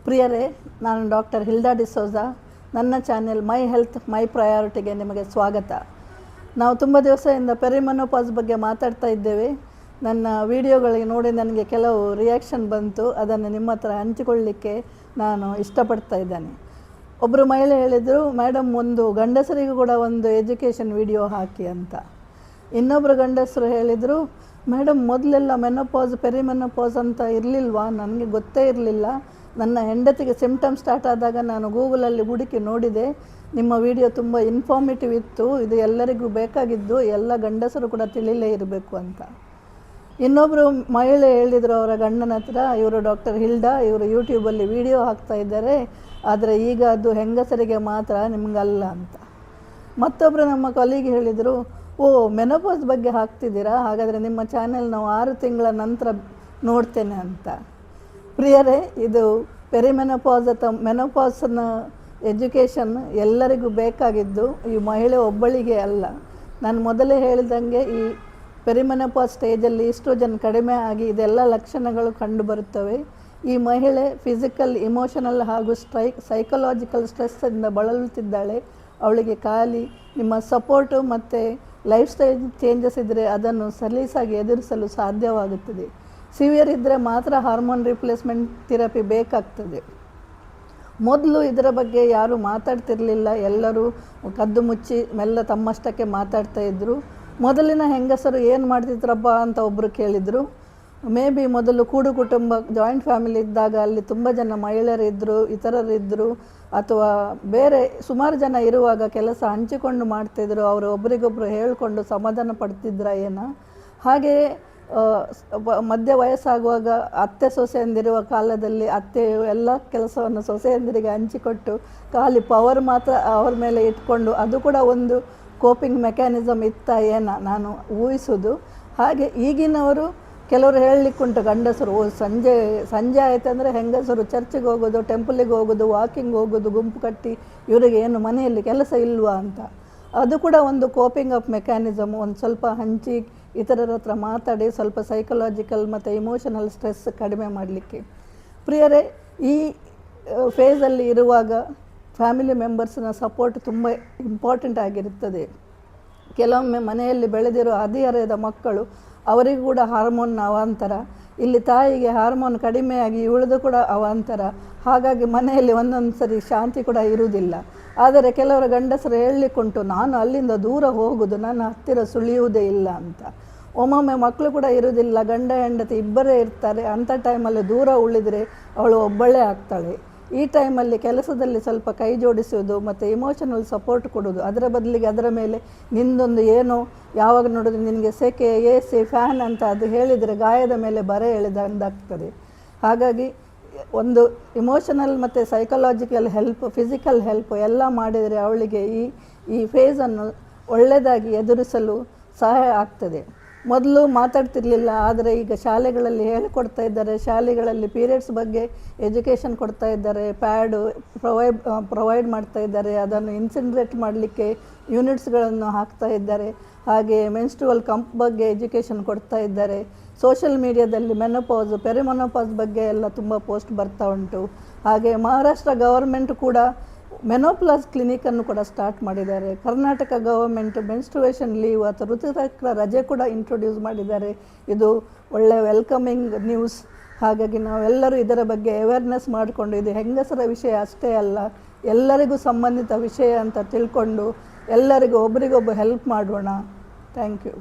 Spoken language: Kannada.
ಪ್ರಿಯರೇ, ನಾನು ಡಾಕ್ಟರ್ ಹಿಲ್ಡಾ ಡಿಸೋಜಾ. ನನ್ನ ಚಾನೆಲ್ ಮೈ ಹೆಲ್ತ್ ಮೈ ಪ್ರಯಾರಿಟಿಗೆ ನಿಮಗೆ ಸ್ವಾಗತ. ನಾವು ತುಂಬ ದಿವಸದಿಂದ ಪೆರಿಮೆನೋಪಾಸ್ ಬಗ್ಗೆ ಮಾತಾಡ್ತಾ ಇದ್ದೇವೆ. ನನ್ನ ವಿಡಿಯೋಗಳಿಗೆ ನೋಡಿ ನನಗೆ ಕೆಲವು ರಿಯಾಕ್ಷನ್ ಬಂತು. ಅದನ್ನು ನಿಮ್ಮ ಹತ್ರ ಹಂಚಿಕೊಳ್ಳಿಕ್ಕೆ ನಾನು ಇಷ್ಟಪಡ್ತಾ ಇದ್ದೇನೆ. ಒಬ್ಬರು ಮಹಿಳೆ ಹೇಳಿದರು, ಮೇಡಮ್ ಒಂದು ಗಂಡಸರಿಗೂ ಕೂಡ ಒಂದು ಎಜುಕೇಷನ್ ವಿಡಿಯೋ ಹಾಕಿ ಅಂತ. ಇನ್ನೊಬ್ಬರು ಗಂಡಸರು ಹೇಳಿದರು, ಮೇಡಮ್ ಮೊದಲೆಲ್ಲ ಮೆನೋಪಾಸ್ ಪೆರಿಮೆನೋಪಾಸ್ ಅಂತ ಇರಲಿಲ್ವಾ, ನನಗೆ ಗೊತ್ತೇ ಇರಲಿಲ್ಲ. ನನ್ನ ಹೆಂಡತಿಗೆ ಸಿಮ್ಟಮ್ ಸ್ಟಾರ್ಟ್ ಆದಾಗ ನಾನು ಗೂಗಲಲ್ಲಿ ಹುಡುಕಿ ನೋಡಿದೆ, ನಿಮ್ಮ ವಿಡಿಯೋ ತುಂಬ ಇನ್ಫಾರ್ಮೇಟಿವ್ ಇತ್ತು, ಇದು ಎಲ್ಲರಿಗೂ ಬೇಕಾಗಿದ್ದು, ಎಲ್ಲ ಗಂಡಸರು ಕೂಡ ತಿಳಿಲೇ ಇರಬೇಕು ಅಂತ. ಇನ್ನೊಬ್ಬರು ಮಹಿಳೆ ಹೇಳಿದರು ಅವರ ಗಂಡನ ಹತ್ರ, ಇವರು ಡಾಕ್ಟರ್ ಹಿಲ್ಡಾ, ಇವರು ಯೂಟ್ಯೂಬಲ್ಲಿ ವಿಡಿಯೋ ಹಾಕ್ತಾ ಇದ್ದಾರೆ, ಆದರೆ ಈಗ ಅದು ಹೆಂಗಸರಿಗೆ ಮಾತ್ರ, ನಿಮಗಲ್ಲ ಅಂತ. ಮತ್ತೊಬ್ಬರು ನಮ್ಮ ಕೊಲೀಗ್ ಹೇಳಿದರು, ಓ ಮೆನೋಪಾಸ್ ಬಗ್ಗೆ ಹಾಕ್ತಿದ್ದೀರಾ, ಹಾಗಾದರೆ ನಿಮ್ಮ ಚಾನೆಲ್ ನಾವು 6 ತಿಂಗಳ ನಂತರ ನೋಡ್ತೇನೆ ಅಂತ. ಪ್ರಿಯರೇ, ಇದು ಪೆರಿಮೆನೋಪಾಸ್ ಅಥವಾ ಮೆನೋಪಾಸ್ನ ಎಜುಕೇಷನ್ ಎಲ್ಲರಿಗೂ ಬೇಕಾಗಿದ್ದು, ಈ ಮಹಿಳೆ ಒಬ್ಬಳಿಗೆ ಅಲ್ಲ. ನಾನು ಮೊದಲೇ ಹೇಳಿದಂಗೆ ಈ ಪೆರಿಮೆನೋಪಾಸ್ ಸ್ಟೇಜಲ್ಲಿ ಈಸ್ಟ್ರೋಜನ್ ಕಡಿಮೆ ಆಗಿ ಇದೆಲ್ಲ ಲಕ್ಷಣಗಳು ಕಂಡುಬರುತ್ತವೆ. ಈ ಮಹಿಳೆ ಫಿಸಿಕಲ್, ಇಮೋಷನಲ್ ಹಾಗೂ ಸೈಕಲಾಜಿಕಲ್ ಸ್ಟ್ರೆಸ್ಸಿಂದ ಬಳಲುತ್ತಿದ್ದಾಳೆ. ಅವಳಿಗೆ ಖಾಲಿ ನಿಮ್ಮ ಸಪೋರ್ಟು ಮತ್ತು ಲೈಫ್ ಸ್ಟೈಲ್ ಚೇಂಜಸ್ ಇದ್ದರೆ ಅದನ್ನು ಸಲೀಸಾಗಿ ಎದುರಿಸಲು ಸಾಧ್ಯವಾಗುತ್ತದೆ. ಸಿವಿಯರ್ ಇದ್ದರೆ ಮಾತ್ರ ಹಾರ್ಮೋನ್ ರಿಪ್ಲೇಸ್ಮೆಂಟ್ ಥೆರಪಿ ಬೇಕಾಗ್ತದೆ. ಮೊದಲು ಇದರ ಬಗ್ಗೆ ಯಾರೂ ಮಾತಾಡ್ತಿರಲಿಲ್ಲ, ಎಲ್ಲರೂ ಕದ್ದು ಮುಚ್ಚಿ ಮೆಲ್ಲ ತಮ್ಮಷ್ಟಕ್ಕೆ ಮಾತಾಡ್ತಾ ಇದ್ದರು. ಮೊದಲಿನ ಹೆಂಗಸರು ಏನು ಮಾಡ್ತಿದ್ರಪ್ಪ ಅಂತ ಒಬ್ಬರು ಕೇಳಿದರು. ಮೇ ಬಿ ಮೊದಲು ಕೂಡು ಕುಟುಂಬ, ಜಾಯಿಂಟ್ ಫ್ಯಾಮಿಲಿ ಇದ್ದಾಗ ಅಲ್ಲಿ ತುಂಬ ಜನ ಮಹಿಳೆಯರಿದ್ದರು, ಇತರರಿದ್ದರು, ಅಥವಾ ಬೇರೆ ಸುಮಾರು ಜನ ಇರುವಾಗ ಕೆಲಸ ಹಂಚಿಕೊಂಡು ಮಾಡ್ತಿದ್ರು. ಅವರು ಒಬ್ರಿಗೊಬ್ಬರು ಹೇಳಿಕೊಂಡು ಸಮಾಧಾನ ಪಡ್ತಿದ್ರ ಏನೋ. ಹಾಗೆಯೇ ಮಧ್ಯ ವಯಸ್ಸಾಗುವಾಗ ಅತ್ತೆ ಸೊಸೆಯಂದಿರುವ ಕಾಲದಲ್ಲಿ ಅತ್ತೆಯು ಎಲ್ಲ ಕೆಲಸವನ್ನು ಸೊಸೆಯಂದಿರಿಗೆ ಹಂಚಿಕೊಟ್ಟು ಖಾಲಿ ಪವರ್ ಮಾತ್ರ ಅವ್ರ ಮೇಲೆ ಇಟ್ಕೊಂಡು, ಅದು ಕೂಡ ಒಂದು ಕೋಪಿಂಗ್ ಮೆಕ್ಯಾನಿಸಮ್ ಇತ್ತ ಏನೋ ನಾನು ಊಹಿಸೋದು. ಹಾಗೆ ಈಗಿನವರು ಕೆಲವರು ಹೇಳಲಿಕ್ಕುಂಟು, ಗಂಡಸರು ಸಂಜೆ ಆಯ್ತಂದರೆ ಹೆಂಗಸರು ಚರ್ಚಿಗೆ ಹೋಗೋದು, ಟೆಂಪಲಿಗೆ ಹೋಗೋದು, ವಾಕಿಂಗ್ ಹೋಗೋದು, ಗುಂಪು ಕಟ್ಟಿ, ಇವರಿಗೆ ಏನು ಮನೆಯಲ್ಲಿ ಕೆಲಸ ಇಲ್ವಾ ಅಂತ. ಅದು ಕೂಡ ಒಂದು ಕೋಪಿಂಗ್ ಅಪ್ ಮೆಕ್ಯಾನಿಸಮ್. ಒಂದು ಸ್ವಲ್ಪ ಹಂಚಿ ಇತರರ ಹತ್ರ ಮಾತಾಡಿ ಸ್ವಲ್ಪ ಸೈಕಲಾಜಿಕಲ್ ಮತ್ತು ಇಮೋಷನಲ್ ಸ್ಟ್ರೆಸ್ ಕಡಿಮೆ ಮಾಡಲಿಕ್ಕೆ. ಪ್ರಿಯರೇ, ಈ ಫೇಸಲ್ಲಿ ಇರುವಾಗ ಫ್ಯಾಮಿಲಿ ಮೆಂಬರ್ಸ್ನ ಸಪೋರ್ಟ್ ತುಂಬ ಇಂಪಾರ್ಟೆಂಟ್ ಆಗಿರುತ್ತದೆ. ಕೆಲವೊಮ್ಮೆ ಮನೆಯಲ್ಲಿ ಬೆಳೆದಿರೋ ಹದಿಹರೆಯದ ಮಕ್ಕಳು, ಅವರಿಗೂ ಕೂಡ ಹಾರ್ಮೋನ್ನ ಅವಾಂತರ. ಇಲ್ಲಿ ತಾಯಿಗೆ ಹಾರ್ಮೋನ್ ಕಡಿಮೆಯಾಗಿ ಇವಳದು ಕೂಡ ಅವಾಂತರ. ಹಾಗಾಗಿ ಮನೆಯಲ್ಲಿ ಒಂದೊಂದು ಸರಿ ಶಾಂತಿ ಕೂಡ ಇರುವುದಿಲ್ಲ. ಆದರೆ ಕೆಲವರ ಗಂಡಸರು ಹೇಳಲಿಕ್ಕುಂಟು, ನಾನು ಅಲ್ಲಿಂದ ದೂರ ಹೋಗೋದು, ನನ್ನ ಹತ್ತಿರ ಸುಳಿಯುವುದೇ ಇಲ್ಲ ಅಂತ. ಒಮ್ಮೊಮ್ಮೆ ಮಕ್ಕಳು ಕೂಡ ಇರುವುದಿಲ್ಲ, ಗಂಡ ಹೆಂಡತಿ ಇಬ್ಬರೇ ಇರ್ತಾರೆ. ಅಂಥ ಟೈಮಲ್ಲಿ ದೂರ ಉಳಿದರೆ ಅವಳು ಒಬ್ಬಳೇ ಆಗ್ತಾಳೆ. ಈ ಟೈಮಲ್ಲಿ ಕೆಲಸದಲ್ಲಿ ಸ್ವಲ್ಪ ಕೈ ಜೋಡಿಸೋದು ಮತ್ತು ಇಮೋಷನಲ್ ಸಪೋರ್ಟ್ ಕೊಡೋದು, ಅದರ ಬದಲಿಗೆ ಅದರ ಮೇಲೆ ನಿಂದೊಂದು ಏನೋ ಯಾವಾಗ ನೋಡೋದು ನಿನಗೆ ಸೆಕೆ, AC, ಫ್ಯಾನ್ ಅಂತ ಅದು ಹೇಳಿದರೆ ಗಾಯದ ಮೇಲೆ ಬರೆ ಎಳೆದಂದಾಗ್ತದೆ. ಹಾಗಾಗಿ ಒಂದು ಇಮೋಷನಲ್ ಮತ್ತು ಸೈಕಲಾಜಿಕಲ್ ಹೆಲ್ಪ್, ಫಿಸಿಕಲ್ ಹೆಲ್ಪ್ ಎಲ್ಲ ಮಾಡಿದರೆ ಅವಳಿಗೆ ಈ ಫೇಸನ್ನು ಒಳ್ಳೆಯದಾಗಿ ಎದುರಿಸಲು ಸಹಾಯ ಆಗ್ತದೆ. ಮೊದಲು ಮಾತಾಡ್ತಿರ್ಲಿಲ್ಲ, ಆದರೆ ಈಗ ಶಾಲೆಗಳಲ್ಲಿ ಹೇಳಿಕೊಡ್ತಾ ಇದ್ದಾರೆ. ಶಾಲೆಗಳಲ್ಲಿ ಪೀರಿಯಡ್ಸ್ ಬಗ್ಗೆ ಎಜುಕೇಷನ್ ಕೊಡ್ತಾ ಇದ್ದಾರೆ, ಪ್ಯಾಡು ಪ್ರೊವೈಡ್ ಮಾಡ್ತಾ ಇದ್ದಾರೆ. ಅದನ್ನು ಇನ್ಸಿನ್ರೇಟ್ ಮಾಡಲಿಕ್ಕೆ ಯೂನಿಟ್ಸ್ಗಳನ್ನು ಹಾಕ್ತಾ ಇದ್ದಾರೆ. ಹಾಗೆ ಮೆನ್ಸ್ಟ್ರುವಲ್ ಕಂಪ್ ಬಗ್ಗೆ ಎಜುಕೇಷನ್ ಕೊಡ್ತಾ ಇದ್ದಾರೆ. ಸೋಷಿಯಲ್ ಮೀಡಿಯಾದಲ್ಲಿ ಮೆನೋಪಾಸ್, ಪೆರಿಮೆನೋಪಾಸ್ ಬಗ್ಗೆ ಎಲ್ಲ ತುಂಬ ಪೋಸ್ಟ್ ಬರ್ತಾ ಉಂಟು. ಹಾಗೆ ಮಹಾರಾಷ್ಟ್ರ ಗವರ್ಮೆಂಟ್ ಕೂಡ ಮೆನೋಪ್ಲಾಸ್ ಕ್ಲಿನಿಕನ್ನು ಕೂಡ ಸ್ಟಾರ್ಟ್ ಮಾಡಿದ್ದಾರೆ. ಕರ್ನಾಟಕ ಗವರ್ಮೆಂಟ್ ಮೆನ್ಸ್ಟ್ರುವೇಷನ್ ಲೀವ್ ಅಥವಾ ಋತುಚಕ್ರ ರಜೆ ಕೂಡ ಇಂಟ್ರೊಡ್ಯೂಸ್ ಮಾಡಿದ್ದಾರೆ. ಇದು ಒಳ್ಳೆಯ ವೆಲ್ಕಮಿಂಗ್ ನ್ಯೂಸ್. ಹಾಗಾಗಿ ನಾವೆಲ್ಲರೂ ಇದರ ಬಗ್ಗೆ ಅವೇರ್ನೆಸ್ ಮಾಡಿಕೊಂಡು, ಇದು ಹೆಂಗಸರ ವಿಷಯ ಅಷ್ಟೇ ಅಲ್ಲ, ಎಲ್ಲರಿಗೂ ಸಂಬಂಧಿತ ವಿಷಯ ಅಂತ ತಿಳ್ಕೊಂಡು ಎಲ್ಲರಿಗೂ ಒಬ್ರಿಗೊಬ್ಬರು ಹೆಲ್ಪ್ ಮಾಡೋಣ. Thank you.